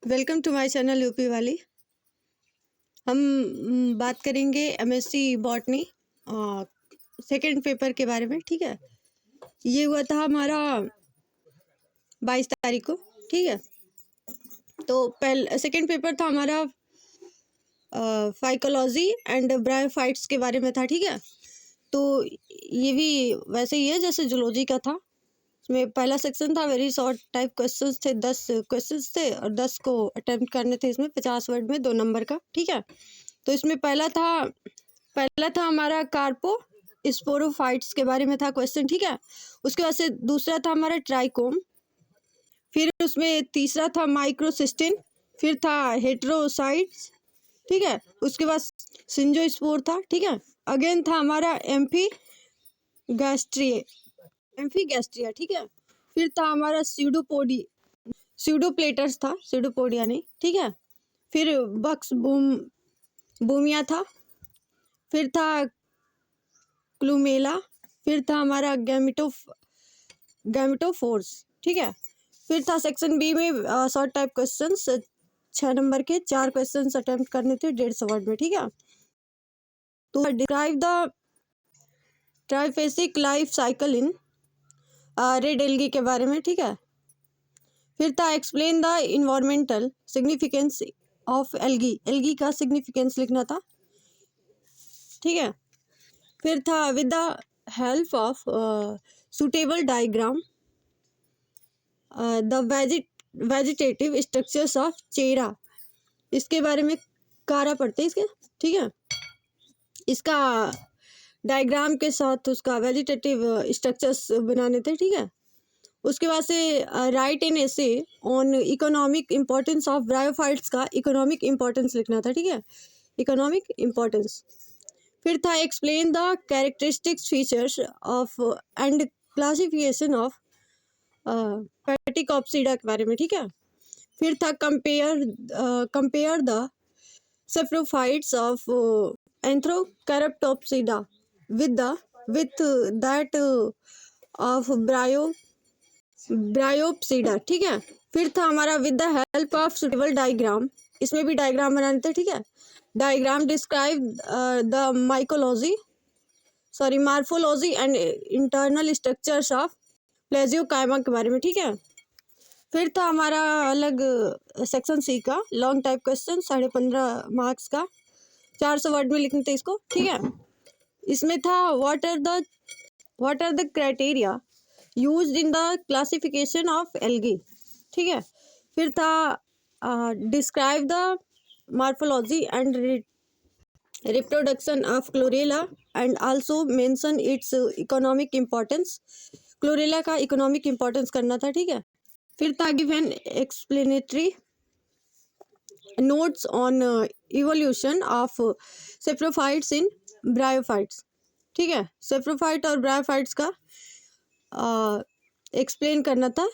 Welcome to my channel UP वाली। हम बात करेंगे एमएससी बॉटनी सेकंड पेपर के बारे में। ठीक है, ये हुआ था हमारा 22 तारीख को। ठीक है, तो सेकंड पेपर था हमारा फाइकोलॉजी एंड ब्रायोफाइट्स के बारे में था। ठीक है, तो ये भी वैसे ही है जैसे जूलॉजी का था। इसमें पहला सेक्शन था, वेरी शॉर्ट टाइप क्वेश्चंस थे, 10 क्वेश्चंस थे और 10 को अटेम्प्ट करने थे। इसमें 50 वर्ड में 2 नंबर का। ठीक है, तो इसमें पहला था हमारा कार्पो स्पोरोफाइट्स के बारे में था क्वेश्चन। ठीक है, उसके बाद से दूसरा था हमारा ट्राइकोम, फिर उसमें तीसरा था माइक्रोसिस्टिन, फिर था हेटेरोसाइट्स। ठीक है, उसके बाद सिंजोस्पोर था। ठीक है, अगेन था हमारा एम्फीगैस्ट्रिया। ठीक है, फिर था हमारा स्यूडोप्लेटर्स था, स्यूडोपोडिया नहीं। ठीक है, फिर बक्स बूमिया था, फिर था क्लूमेला, फिर था हमारा गैमेटोफोर्स। ठीक है, फिर था सेक्शन बी में शॉर्ट टाइप क्वेश्चंस 6 नंबर के 4 क्वेश्चंस अटेम्प्ट करने थे 150 वर्ड में। ठीक है, तो describe the triphasic life cycle in red algae के बारे में। ठीक है, फिर था explain the environmental significance of algae का सिग्निफिकेंस लिखना था। ठीक है, फिर था with the help of suitable diagram the vegetative structures of Chara, इसके बारे में कारा पढ़ते हैं इसके। ठीक है, इसका डायग्राम के साथ उसका वेजिटेटिव स्ट्रक्चर्स बनाने थे। ठीक है, उसके बाद से write in essay on economic importance of bryophytes का इकोनॉमिक इम्पोर्टेंस लिखना था। ठीक है, इकोनॉमिक इम्पोर्टेंस। फिर था explain the characteristics features of and classification of pteropsida के बारे में। ठीक है, फिर था compare the saprophytes of anthocerotopsida with that of bryopsida. ठीक है, फिर था हमारा with the help of suitable diagram, इसमें भी डायग्राम बनाने थे। ठीक है, diagram describe the morphology and internal structures of प्लेजियोकाइमा के बारे में। ठीक है, फिर था हमारा अलग सेक्शन सी का लॉन्ग टाइप क्वेश्चन 15.5 मार्क्स का, 400 वर्ड में लिखने थे इसको। ठीक है, इसमें था what are the criteria used in the classification of algae. ठीक है, फिर था describe the morphology and reproduction of chlorella and also mention its economic importance, chlorella का इकोनॉमिक इम्पोर्टेंस करना था। ठीक है, फिर था give an explanatory notes on evolution of saprophytes in bryophytes. ठीक है, सेप्रोफाइट और ब्रायोफाइट्स का एक्सप्लेन करना था।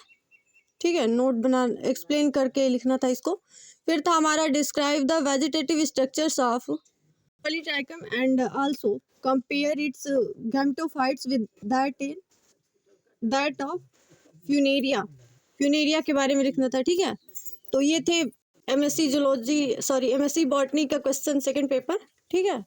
ठीक है, एक्सप्लेन करके लिखना था इसको। फिर था हमारा describe the vegetative structures of Polytrichum and also compare it's gametophytes with that of Funaria के बारे में लिखना था। ठीक है, तो ये थे एमएससी बॉटनी का क्वेश्चन सेकंड पेपर। ठीक है।